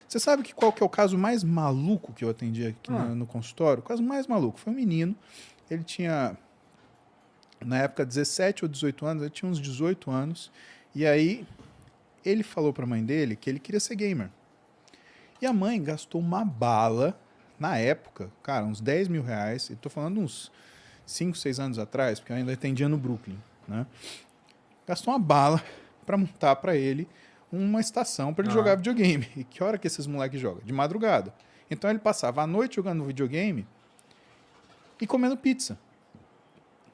Você sabe qual que é o caso mais maluco que eu atendi aqui no consultório? O caso mais maluco foi um menino, ele tinha, na época, 17 ou 18 anos, ele tinha uns 18 anos, e aí ele falou pra mãe dele que ele queria ser gamer. E a mãe gastou uma bala, na época, cara, uns 10 mil reais, e tô falando uns 5, 6 anos atrás, porque eu ainda atendia no Brooklyn, né? Gastou uma bala pra montar pra ele uma estação para ele jogar videogame. E que hora que esses moleques jogam? De madrugada. Então ele passava a noite jogando videogame e comendo pizza.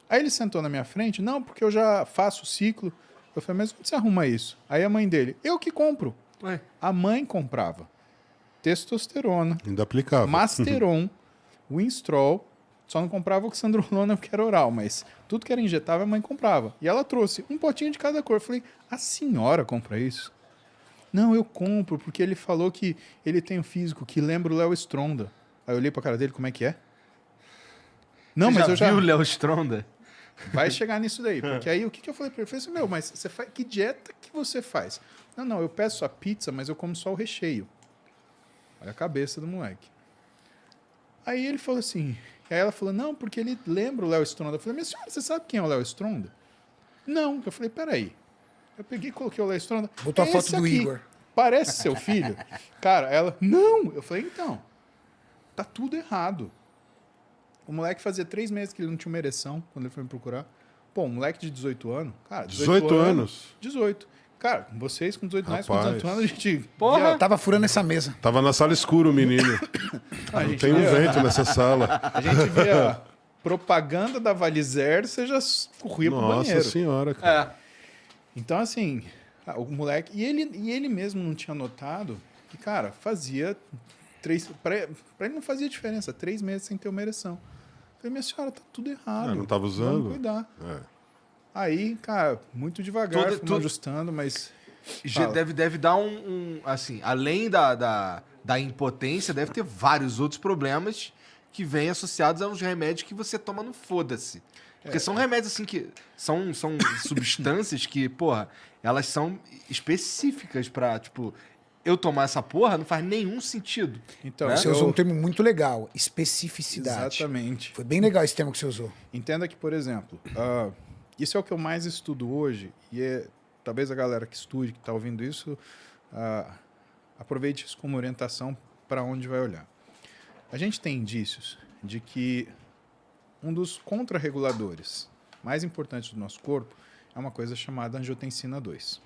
Aí ele sentou na minha frente, não, porque eu já faço o ciclo. Eu falei, mas onde você arruma isso? Aí a mãe dele, eu que compro. Ué. A mãe comprava testosterona, Ainda aplicava. Masteron, Winstrol, só não comprava oxandrolona porque era oral, mas tudo que era injetável a mãe comprava. E ela trouxe um potinho de cada cor. Eu falei, a senhora compra isso? Não, eu compro, porque ele falou que ele tem um físico que lembra o Léo Stronda. Aí eu olhei pra cara dele, como é que é? Não, Você mas eu já... viu o Léo Stronda? Vai chegar nisso daí. Porque aí o que eu falei pra ele? Eu falei assim, meu, mas você faz... que dieta que você faz? Não, eu peço a pizza, mas eu como só o recheio. Olha a cabeça do moleque. Aí ele falou assim... Aí ela falou, não, porque ele lembra o Léo Stronda. Eu falei, minha senhora, você sabe quem é o Léo Stronda? Não. Eu falei, peraí. Eu peguei e coloquei o Léo Stronda. Botou a foto do aqui. Igor. Parece seu filho? Cara, ela... Não! Eu falei, então, tá tudo errado. O moleque fazia 3 meses que ele não tinha uma ereção quando ele foi me procurar. Pô, um moleque de 18 anos... Cara, 18 anos? 18. Cara, vocês com 18 anos, com Rapaz. 18 anos, a gente... Porra! Tava furando essa mesa. Tava na sala escura o menino. A Não gente tem um via- vento nessa sala. A gente via propaganda da Valizer, você já corria pro Nossa banheiro. senhora, cara. Então, assim, o moleque... E ele mesmo não tinha notado que, cara, fazia... Pra ele não fazia diferença. 3 meses sem ter uma ereção. Eu falei, minha senhora, tá tudo errado. Não tava usando? Vamos cuidar. É. Aí, cara, muito devagar, Tudo- fomos tudo- ajustando, mas... Já Fala. deve dar assim, além da impotência, deve ter vários outros problemas que vêm associados aos remédios que você toma no foda-se. Porque são remédios, assim, que são substâncias que, porra, elas são específicas pra, tipo, eu tomar essa porra não faz nenhum sentido. Então, Né? Você usou um termo muito legal, especificidade. Exatamente. Foi bem legal esse termo que você usou. Entenda que, por exemplo, isso é o que eu mais estudo hoje, e talvez a galera que estude, que está ouvindo isso, aproveite isso como orientação para onde vai olhar. A gente tem indícios de que um dos contrarreguladores mais importantes do nosso corpo é uma coisa chamada angiotensina 2.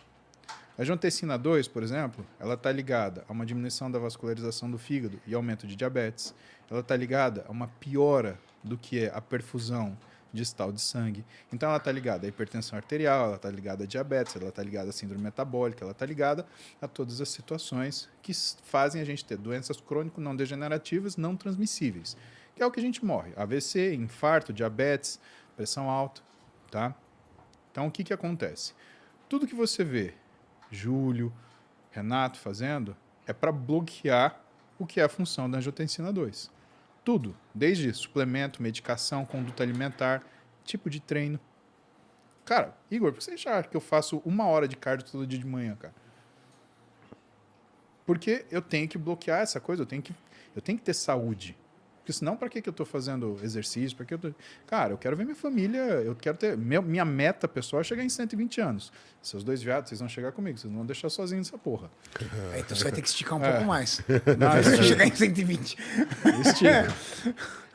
A angiotensina 2, por exemplo, ela está ligada a uma diminuição da vascularização do fígado e aumento de diabetes. Ela está ligada a uma piora do que é a perfusão distal de sangue. Então ela está ligada à hipertensão arterial, ela está ligada a diabetes, ela está ligada à síndrome metabólica, ela está ligada a todas as situações que fazem a gente ter doenças crônico não degenerativas, não transmissíveis, que é o que a gente morre. AVC, infarto, diabetes, pressão alta, tá? Então o que acontece? Tudo que você vê Júlio, Renato fazendo é para bloquear o que é a função da angiotensina 2. Tudo, desde suplemento, medicação, conduta alimentar, tipo de treino. Cara, Igor, por que você acha que eu faço 1 hora de cardio todo dia de manhã, cara? Porque eu tenho que bloquear essa coisa, eu tenho que ter saúde. Porque senão, para que eu estou fazendo exercício? Cara, eu quero ver minha família, eu quero ter... Minha meta pessoal é chegar em 120 anos. Seus 2 viados, vocês vão chegar comigo, vocês não vão deixar sozinhos nessa porra. Então você vai ter que esticar um pouco mais. Não, Vai chegar em 120. estica.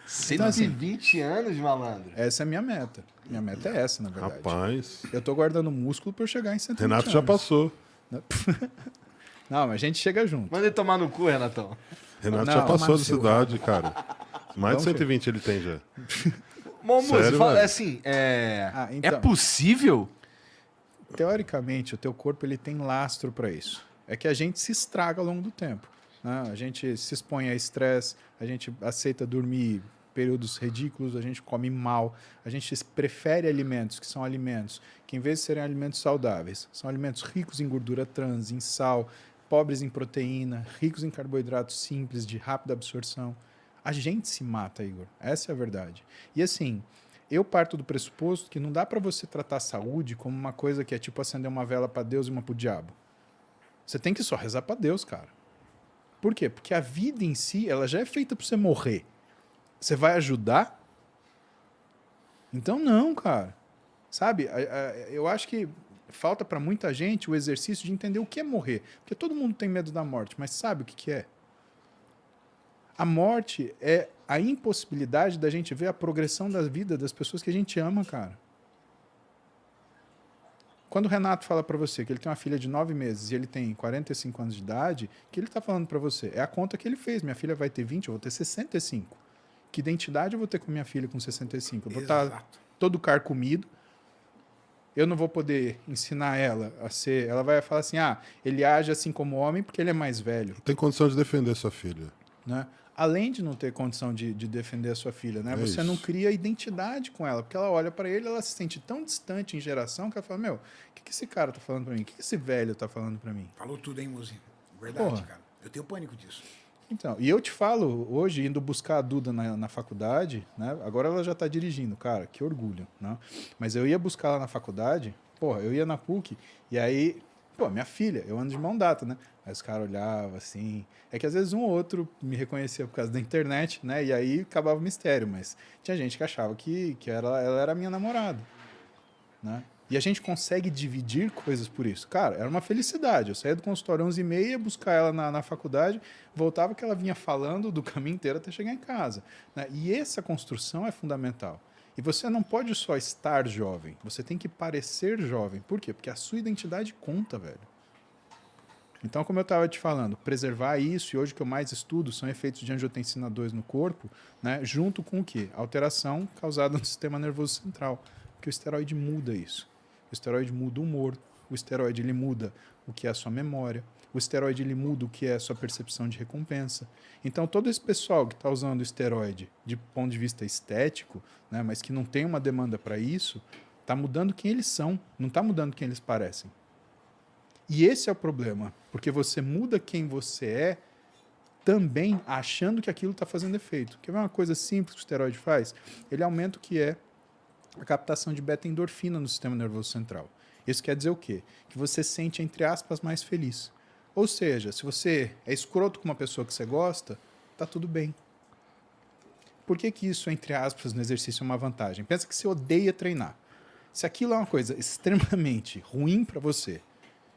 120 anos, malandro. Essa é a minha meta. Minha meta é essa, na verdade. Rapaz. Eu tô guardando músculo para eu chegar em 120 Renato anos. já passou. Não, mas a gente chega junto. Manda ele tomar no cu, Renatão. Renato Não, já passou tomar no da seu cidade, cara. Mais de Então, 120 ele tem já. Moço, Sério, fala velho? assim, então. é possível? Teoricamente, o teu corpo ele tem lastro para isso. É que a gente se estraga ao longo do tempo, né? A gente se expõe a estresse, a gente aceita dormir períodos ridículos, a gente come mal, a gente prefere alimentos que são alimentos que, em vez de serem alimentos saudáveis, são alimentos ricos em gordura trans, em sal, pobres em proteína, ricos em carboidratos simples, de rápida absorção. A gente se mata, Igor. Essa é a verdade. E assim, eu parto do pressuposto que não dá para você tratar a saúde como uma coisa que é tipo acender uma vela para Deus e uma para o diabo. Você tem que só rezar para Deus, cara. Por quê? Porque a vida em si, ela já é feita para você morrer. Você vai ajudar? Então não, cara. Sabe? Eu acho que falta para muita gente o exercício de entender o que é morrer. Porque todo mundo tem medo da morte, mas sabe o que é? A morte é a impossibilidade da gente ver a progressão da vida das pessoas que a gente ama, cara. Quando o Renato fala para você que ele tem uma filha de 9 meses e ele tem 45 anos de idade, o que ele está falando para você? É a conta que ele fez. Minha filha vai ter 20, eu vou ter 65. Que identidade eu vou ter com minha filha com 65? Eu vou estar todo carcomido. Eu não vou poder ensinar ela a ser... Ela vai falar assim, ele age assim como homem porque ele é mais velho. Tem condição de defender sua filha. Né? Além de não ter condição de defender a sua filha, né? Você não cria identidade com ela, porque ela olha para ele, ela se sente tão distante em geração que ela fala, meu, o que esse cara tá falando para mim? O que esse velho tá falando para mim? Falou tudo, hein, Muzi? Verdade, Porra. cara. Eu tenho pânico disso. Então, e eu te falo, hoje, indo buscar a Duda na faculdade, né? Agora ela já tá dirigindo, cara, que orgulho, né? Mas eu ia buscar ela na faculdade, porra, eu ia na PUC, e aí, minha filha, eu ando de mão data, né? Aí os caras olhavam assim. É que às vezes um ou outro me reconhecia por causa da internet, né? E aí acabava o mistério, mas tinha gente que achava que ela era minha namorada, né? E a gente consegue dividir coisas por isso. Cara, era uma felicidade. Eu saía do consultório 11h30, ia buscar ela na faculdade, voltava que ela vinha falando do caminho inteiro até chegar em casa, né? E essa construção é fundamental. E você não pode só estar jovem, você tem que parecer jovem. Por quê? Porque a sua identidade conta, velho. Então, como eu estava te falando, preservar isso, e hoje o que eu mais estudo são efeitos de angiotensina 2 no corpo, né, junto com o quê? Alteração causada no sistema nervoso central. Porque o esteroide muda isso. O esteroide muda o humor, o esteroide ele muda o que é a sua memória, o esteroide ele muda o que é a sua percepção de recompensa. Então, todo esse pessoal que está usando o esteroide de ponto de vista estético, né, mas que não tem uma demanda para isso, está mudando quem eles são, não está mudando quem eles parecem. E esse é o problema, porque você muda quem você é também achando que aquilo está fazendo efeito. Quer ver uma coisa simples que o esteroide faz? Ele aumenta o que é a captação de beta-endorfina no sistema nervoso central. Isso quer dizer o quê? Que você se sente, entre aspas, mais feliz. Ou seja, se você é escroto com uma pessoa que você gosta, tá tudo bem. Por que isso, entre aspas, no exercício é uma vantagem? Pensa que você odeia treinar. Se aquilo é uma coisa extremamente ruim para você,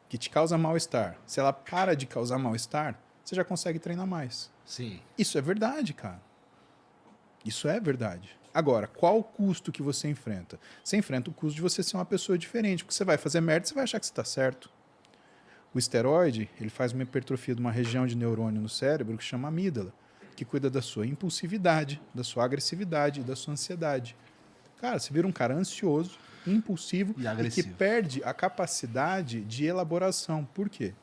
que te causa mal-estar, se ela para de causar mal-estar, você já consegue treinar mais. Sim. Isso é verdade, cara. Isso é verdade. Agora, qual o custo que você enfrenta? Você enfrenta o custo de você ser uma pessoa diferente, porque você vai fazer merda e você vai achar que você está certo. O esteroide, ele faz uma hipertrofia de uma região de neurônio no cérebro que chama amígdala, que cuida da sua impulsividade, da sua agressividade e da sua ansiedade. Cara, você vira um cara ansioso, impulsivo e que perde a capacidade de elaboração. Por quê?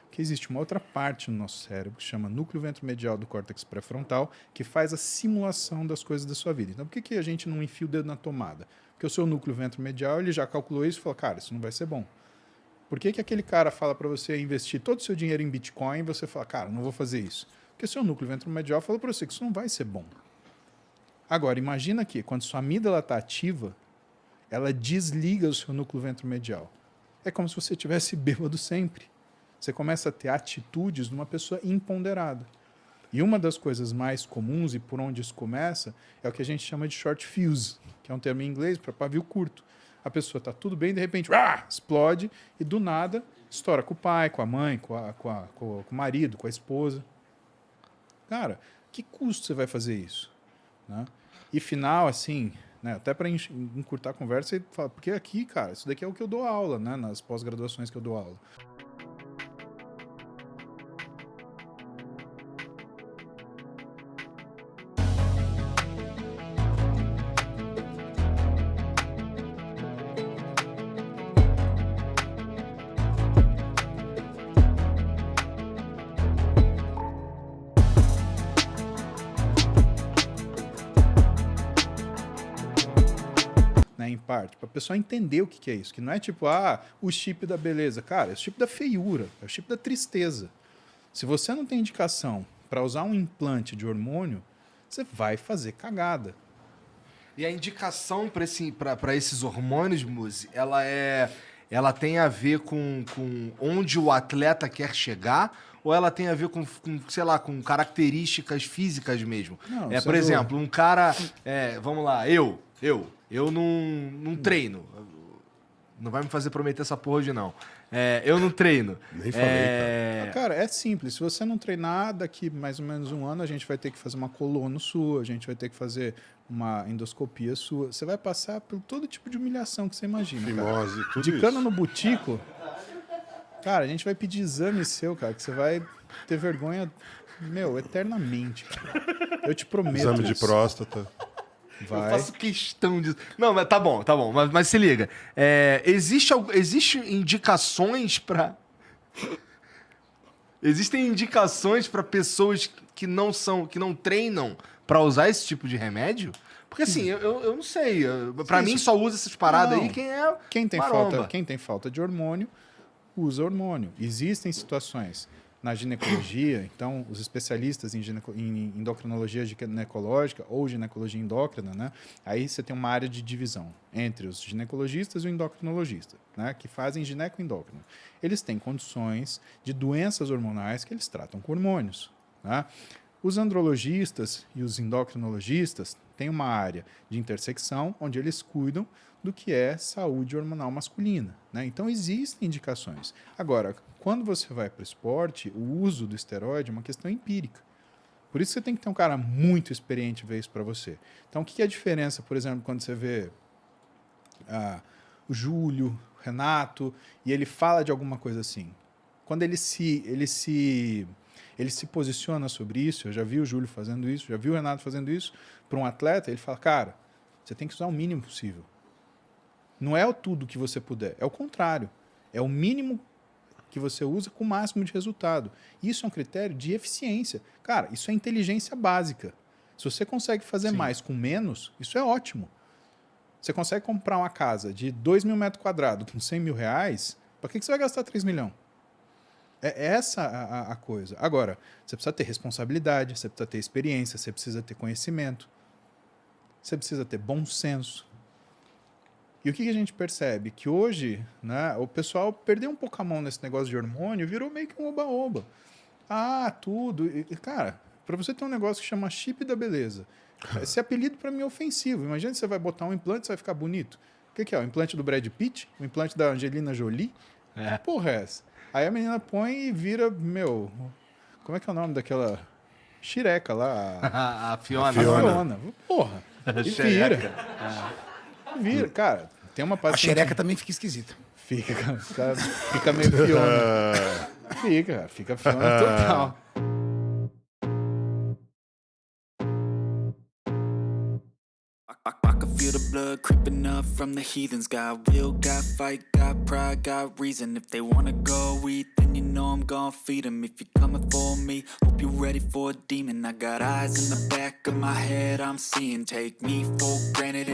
Porque existe uma outra parte no nosso cérebro que chama núcleo ventromedial do córtex pré-frontal que faz a simulação das coisas da sua vida. Então, por que a gente não enfia o dedo na tomada? Porque o seu núcleo ventromedial ele já calculou isso e falou, cara, isso não vai ser bom. Por que aquele cara fala para você investir todo o seu dinheiro em Bitcoin e você fala, cara, não vou fazer isso? Porque o seu núcleo ventromedial falou para você que isso não vai ser bom. Agora, imagina que quando sua amígdala está ativa, ela desliga o seu núcleo ventromedial. É como se você tivesse bêbado sempre. Você começa a ter atitudes de uma pessoa imponderada. E uma das coisas mais comuns e por onde isso começa é o que a gente chama de short fuse, que é um termo em inglês para pavio curto. A pessoa está tudo bem, de repente, explode e do nada estoura com o pai, com a mãe, com o marido, com a esposa. Cara, que custo você vai fazer isso? Né? E final, assim, né, até para encurtar a conversa, porque aqui, cara, isso daqui é o que eu dou aula, né, nas pós-graduações que eu dou aula. Em parte, para a pessoa entender o que é isso, que não é tipo, o chip da beleza. Cara, é o chip da feiura, é o chip da tristeza. Se você não tem indicação para usar um implante de hormônio, você vai fazer cagada. E a indicação para esses hormônios, Muzi, ela é ela tem a ver com onde o atleta quer chegar, ou ela tem a ver com, sei lá, com características físicas mesmo? Não, por sem exemplo, um cara... vamos lá, eu não treino. Não vai me fazer prometer essa porra hoje, não. Eu não treino. Nem falei, Cara, é simples. Se você não treinar, daqui mais ou menos um ano, a gente vai ter que fazer uma colono sua, a gente vai ter que fazer uma endoscopia sua. Você vai passar por todo tipo de humilhação que você imagina. Cara. Fimose, tudo De isso. cano no butico, cara, a gente vai pedir exame seu, cara, que você vai ter vergonha, eternamente, cara. Eu te prometo. Exame de isso. próstata. Vai. Eu faço questão disso. Não, mas tá bom. Mas se liga. Existe indicações pra... Existem indicações pra pessoas que não treinam pra usar esse tipo de remédio? Porque assim, eu não sei. Pra mim só usa essas paradas Não. aí quem é Quem tem maromba. falta de hormônio, usa hormônio. Existem situações na ginecologia, então os especialistas em endocrinologia ginecológica ou ginecologia endócrina, né? Aí você tem uma área de divisão entre os ginecologistas e o endocrinologista, né? Que fazem ginecoendócrino. Eles têm condições de doenças hormonais que eles tratam com hormônios, né? Os andrologistas e os endocrinologistas têm uma área de intersecção onde eles cuidam do que é saúde hormonal masculina, né? Então, existem indicações. Agora, quando você vai para o esporte, o uso do esteroide é uma questão empírica. Por isso você tem que ter um cara muito experiente ver isso para você. Então, o que é a diferença, por exemplo, quando você vê o Júlio, o Renato, e ele fala de alguma coisa assim? Quando ele se posiciona sobre isso, eu já vi o Júlio fazendo isso, já vi o Renato fazendo isso, para um atleta, ele fala, cara, você tem que usar o mínimo possível. Não é o tudo que você puder, é o contrário. É o mínimo que você usa com o máximo de resultado. Isso é um critério de eficiência. Cara, isso é inteligência básica. Se você consegue fazer mais com menos, isso é ótimo. Você consegue comprar uma casa de 2 mil metros quadrados com 100 mil reais, para que você vai gastar 3 milhões? É essa a coisa. Agora, você precisa ter responsabilidade, você precisa ter experiência, você precisa ter conhecimento, você precisa ter bom senso. E o que a gente percebe? Que hoje, né, o pessoal perdeu um pouco a mão nesse negócio de hormônio, virou meio que um oba-oba. Tudo. E, cara, para você ter um negócio que chama chip da beleza, esse apelido para mim é ofensivo. Imagina que você vai botar um implante e vai ficar bonito. O que é? O implante do Brad Pitt? O implante da Angelina Jolie? Que porra é essa? Aí a menina põe e vira, como é que é o nome daquela xireca lá? A Fiona. A Fiona. Porra. E vira. Vira. Cara, tem uma A paciente... xereca também fica esquisita. Fica meio Fiona. Fica Fiona total. I can feel the blood creeping up from the heathens. Got will, got fight, got pride, got reason. If they wanna go eat, then you know I'm gon' feed them. If you're coming for me, hope you're ready for a demon. I got eyes in the back of my head, I'm seeing. Take me for granted.